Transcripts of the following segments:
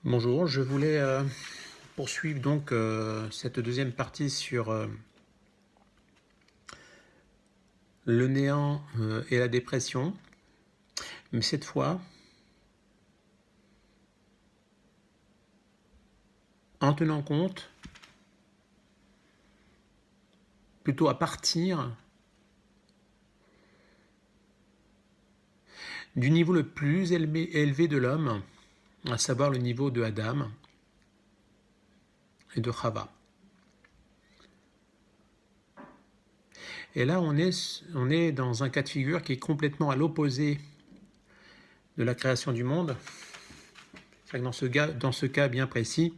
Bonjour, je voulais poursuivre donc cette deuxième partie sur le néant et la dépression, mais cette fois en tenant compte plutôt à partir du niveau le plus élevé de l'homme, à savoir le niveau de Adam et de Chava. Et là, on est dans un cas de figure qui est complètement à l'opposé de la création du monde. C'est-à-dire que dans ce cas bien précis,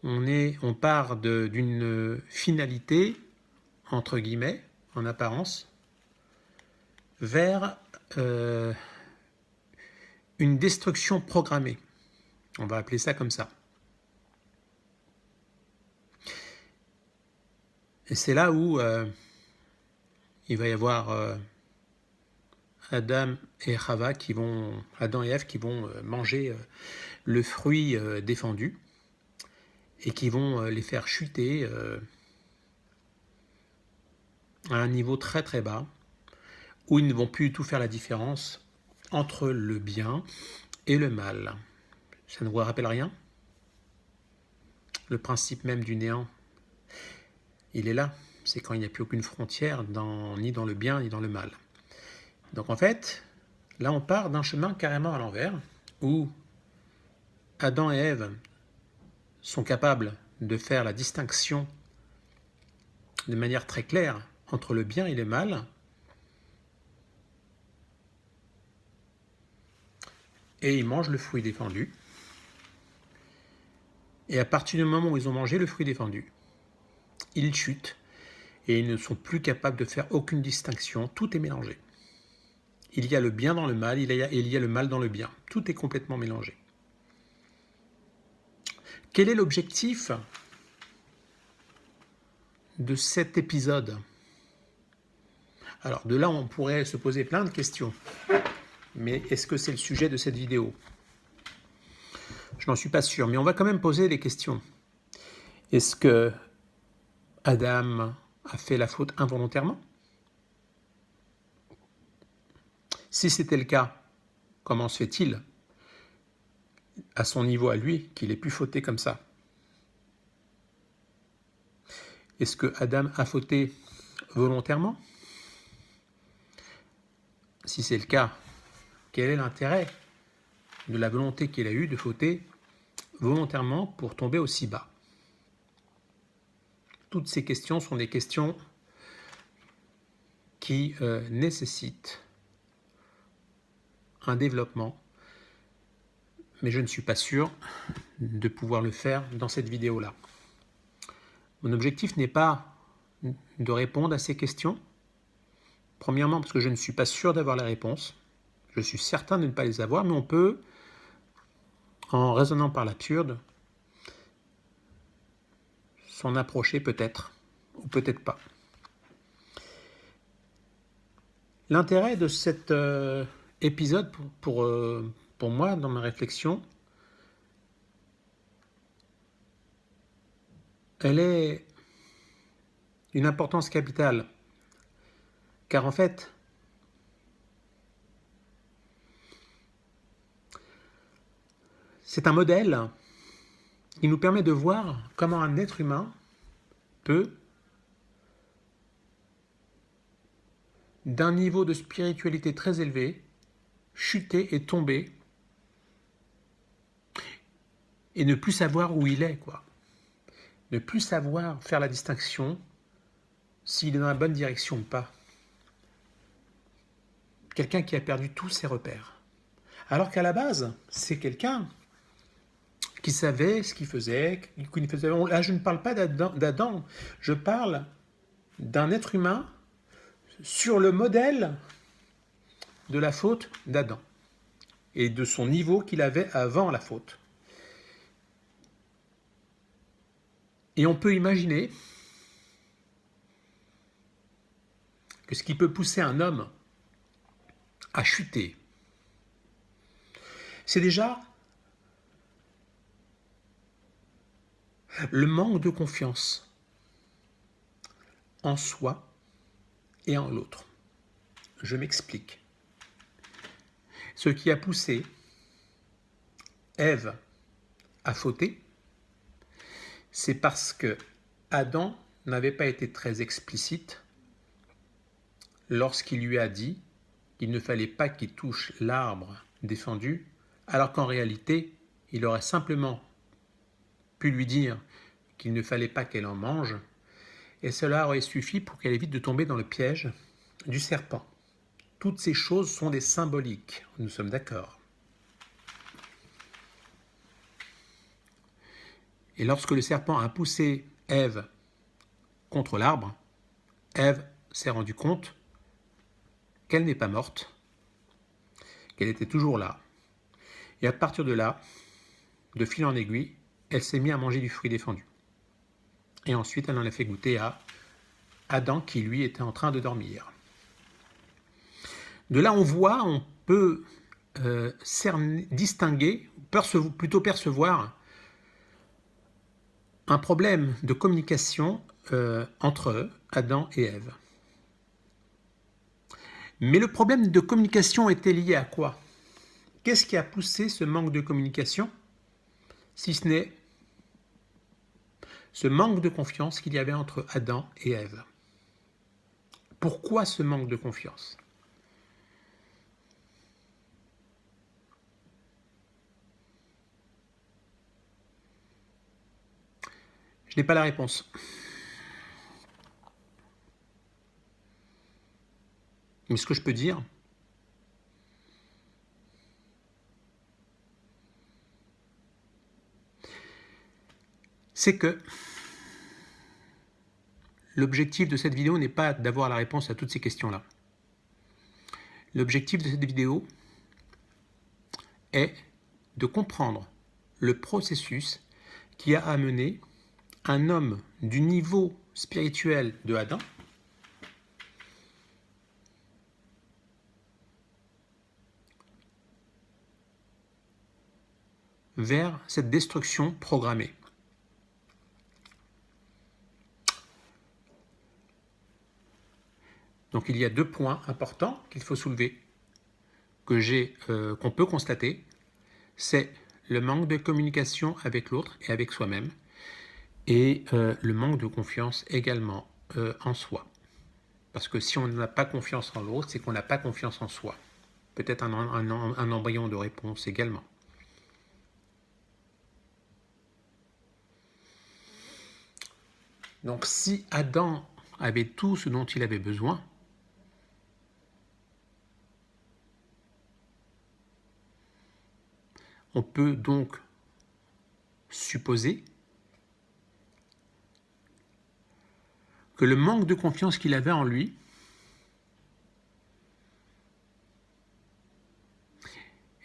on part d'une finalité, entre guillemets, en apparence, vers une destruction programmée. On va appeler ça comme ça. Et c'est là où il va y avoir Adam et Ève qui vont manger le fruit défendu et qui vont les faire chuter à un niveau très très bas où ils ne vont plus du tout faire la différence entre le bien et le mal. Ça ne vous rappelle rien? Le principe même du néant, il est là. C'est quand il n'y a plus aucune frontière ni dans le bien ni dans le mal. Donc en fait, là on part d'un chemin carrément à l'envers, où Adam et Ève sont capables de faire la distinction de manière très claire entre le bien et le mal, et ils mangent le fruit défendu. Et à partir du moment où ils ont mangé le fruit défendu, ils chutent, et ils ne sont plus capables de faire aucune distinction, tout est mélangé. Il y a le bien dans le mal, il y a le mal dans le bien. Tout est complètement mélangé. Quel est l'objectif de cet épisode? Alors de là, on pourrait se poser plein de questions. Mais est-ce que c'est le sujet de cette vidéo? Je n'en suis pas sûr, mais on va quand même poser des questions. Est-ce que Adam a fait la faute involontairement? Si c'était le cas, comment se fait-il, à son niveau à lui, qu'il ait pu fauter comme ça? Est-ce que Adam a fauté volontairement? Si c'est le cas, quel est l'intérêt de la volonté qu'il a eue de fauter volontairement pour tomber aussi bas? Toutes ces questions sont des questions qui nécessitent un développement, mais je ne suis pas sûr de pouvoir le faire dans cette vidéo-là. Mon objectif n'est pas de répondre à ces questions. Premièrement, parce que je ne suis pas sûr d'avoir les réponses. Je suis certain de ne pas les avoir, mais on peut, en raisonnant par l'absurde, s'en approcher peut-être, ou peut-être pas. L'intérêt de cet épisode, pour moi, dans ma réflexion, elle est d'une importance capitale. Car en fait, c'est un modèle qui nous permet de voir comment un être humain peut, d'un niveau de spiritualité très élevé, chuter et tomber et ne plus savoir où il est, quoi. Ne plus savoir faire la distinction s'il est dans la bonne direction ou pas. Quelqu'un qui a perdu tous ses repères. Alors qu'à la base, c'est quelqu'un qui savait ce qu'il faisait, Là, je ne parle pas d'Adam, je parle d'un être humain sur le modèle de la faute d'Adam et de son niveau qu'il avait avant la faute. Et on peut imaginer que ce qui peut pousser un homme à chuter, C'est déjà le manque de confiance en soi et en l'autre. Je m'explique. Ce qui a poussé Ève à fauter, c'est parce que Adam n'avait pas été très explicite lorsqu'il lui a dit qu'il ne fallait pas qu'il touche l'arbre défendu, alors qu'en réalité, il aurait simplement pu lui dire qu'il ne fallait pas qu'elle en mange, et cela aurait suffi pour qu'elle évite de tomber dans le piège du serpent. Toutes ces choses sont des symboliques, nous sommes d'accord. Et lorsque le serpent a poussé Ève contre l'arbre, Ève s'est rendue compte qu'elle n'est pas morte, qu'elle était toujours là. Et à partir de là, de fil en aiguille, elle s'est mise à manger du fruit défendu. Et ensuite, elle en a fait goûter à Adam qui, lui, était en train de dormir. De là, on voit, on peut distinguer, plutôt percevoir un problème de communication entre eux, Adam et Ève. Mais le problème de communication était lié à quoi? Qu'est-ce qui a poussé ce manque de communication, si ce n'est ce manque de confiance qu'il y avait entre Adam et Ève? Pourquoi ce manque de confiance? Je n'ai pas la réponse. Mais ce que je peux dire, c'est que l'objectif de cette vidéo n'est pas d'avoir la réponse à toutes ces questions-là. L'objectif de cette vidéo est de comprendre le processus qui a amené un homme du niveau spirituel de Adam vers cette destruction programmée. Donc il y a deux points importants qu'il faut soulever, qu'on peut constater, c'est le manque de communication avec l'autre et avec soi-même, et le manque de confiance également en soi. Parce que si on n'a pas confiance en l'autre, c'est qu'on n'a pas confiance en soi. Peut-être un embryon de réponse également. Donc si Adam avait tout ce dont il avait besoin, on peut donc supposer que le manque de confiance qu'il avait en lui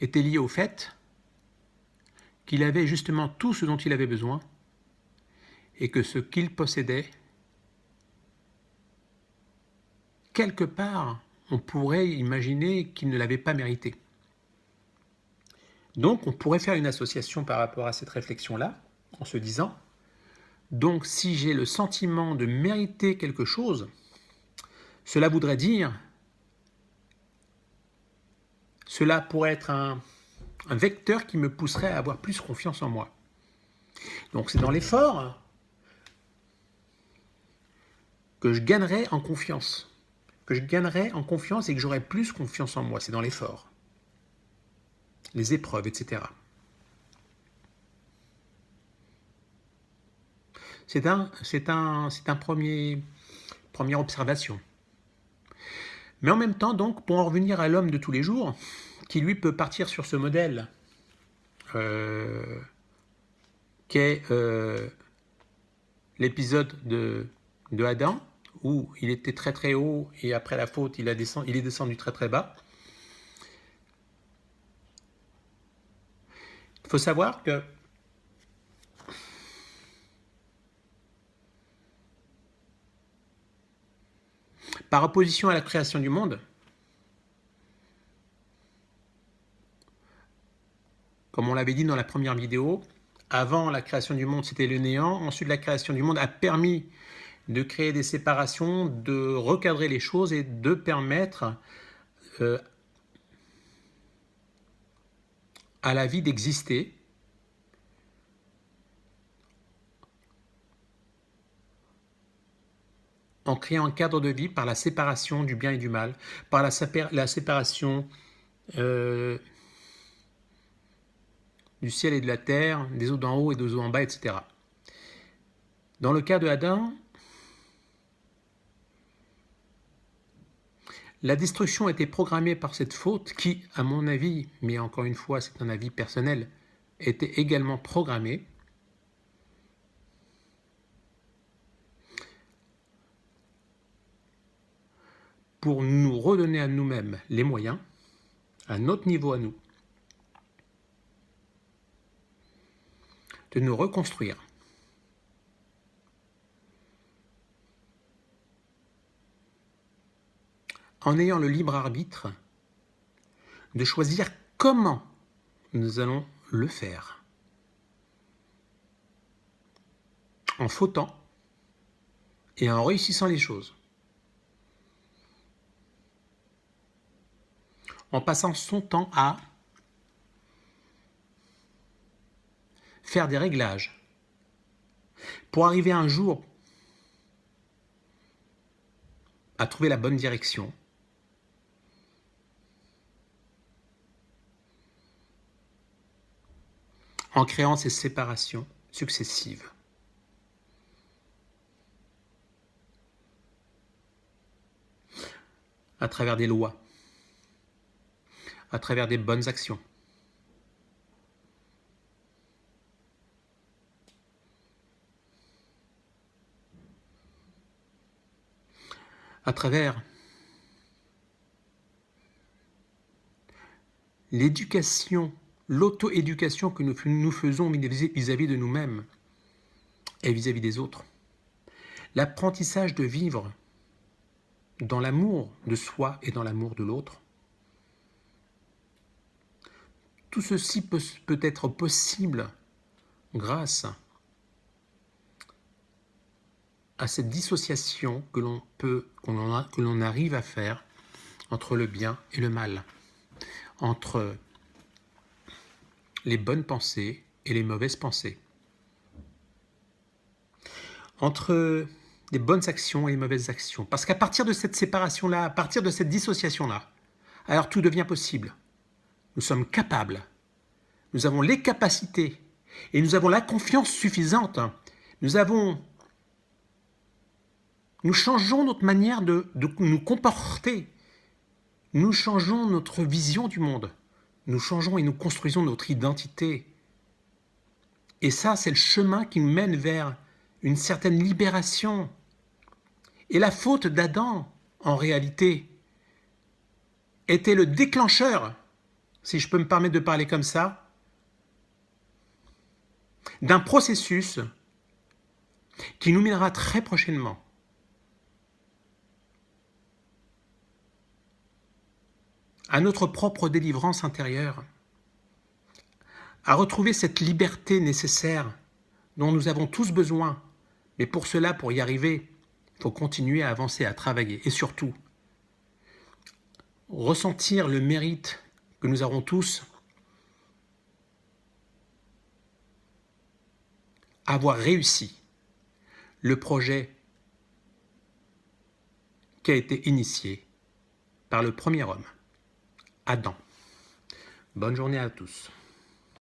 était lié au fait qu'il avait justement tout ce dont il avait besoin et que ce qu'il possédait, quelque part, on pourrait imaginer qu'il ne l'avait pas mérité. Donc, on pourrait faire une association par rapport à cette réflexion-là, en se disant, donc si j'ai le sentiment de mériter quelque chose, cela voudrait dire, cela pourrait être un vecteur qui me pousserait à avoir plus confiance en moi. Donc c'est dans l'effort que je gagnerai en confiance. Que je gagnerai en confiance et que j'aurai plus confiance en moi. C'est dans l'effort. Les épreuves, etc. C'est un première observation. Mais en même temps, donc, pour en revenir à l'homme de tous les jours, qui lui peut partir sur ce modèle qu'est l'épisode de Adam, où il était très très haut et après la faute, il est descendu très très bas. Il faut savoir que par opposition à la création du monde, Comme on l'avait dit dans la première vidéo, avant la création du monde, c'était le néant. Ensuite, la création du monde a permis de créer des séparations, de recadrer les choses et de permettre à la vie d'exister en créant un cadre de vie par la séparation du bien et du mal, par la séparation du ciel et de la terre, des eaux d'en haut et des eaux en bas, etc. Dans le cas de Adam, la destruction était programmée par cette faute qui, à mon avis, mais encore une fois c'est un avis personnel, était également programmée pour nous redonner à nous-mêmes les moyens, à notre niveau à nous, de nous reconstruire. En ayant le libre arbitre de choisir comment nous allons le faire. En fautant et en réussissant les choses. En passant son temps à faire des réglages pour arriver un jour à trouver la bonne direction. En créant ces séparations successives. À travers des lois, à travers des bonnes actions. À travers l'éducation, l'auto-éducation que nous faisons vis-à-vis de nous-mêmes et vis-à-vis des autres. L'apprentissage de vivre dans l'amour de soi et dans l'amour de l'autre. Tout ceci peut être possible grâce à cette dissociation que l'on arrive à faire entre le bien et le mal, entre les bonnes pensées et les mauvaises pensées, entre les bonnes actions et les mauvaises actions. Parce qu'à partir de cette séparation-là, à partir de cette dissociation-là, alors tout devient possible. Nous sommes capables, nous avons les capacités et nous avons la confiance suffisante. Nous changeons notre manière de nous comporter. Nous changeons notre vision du monde. Nous changeons et nous construisons notre identité. Et ça, c'est le chemin qui nous mène vers une certaine libération. Et la faute d'Adam, en réalité, était le déclencheur, si je peux me permettre de parler comme ça, d'un processus qui nous mènera très prochainement à notre propre délivrance intérieure, à retrouver cette liberté nécessaire dont nous avons tous besoin. Mais pour cela, pour y arriver, il faut continuer à avancer, à travailler. Et surtout, ressentir le mérite que nous avons tous, avoir réussi le projet qui a été initié par le premier homme, Adam. Bonne journée à tous.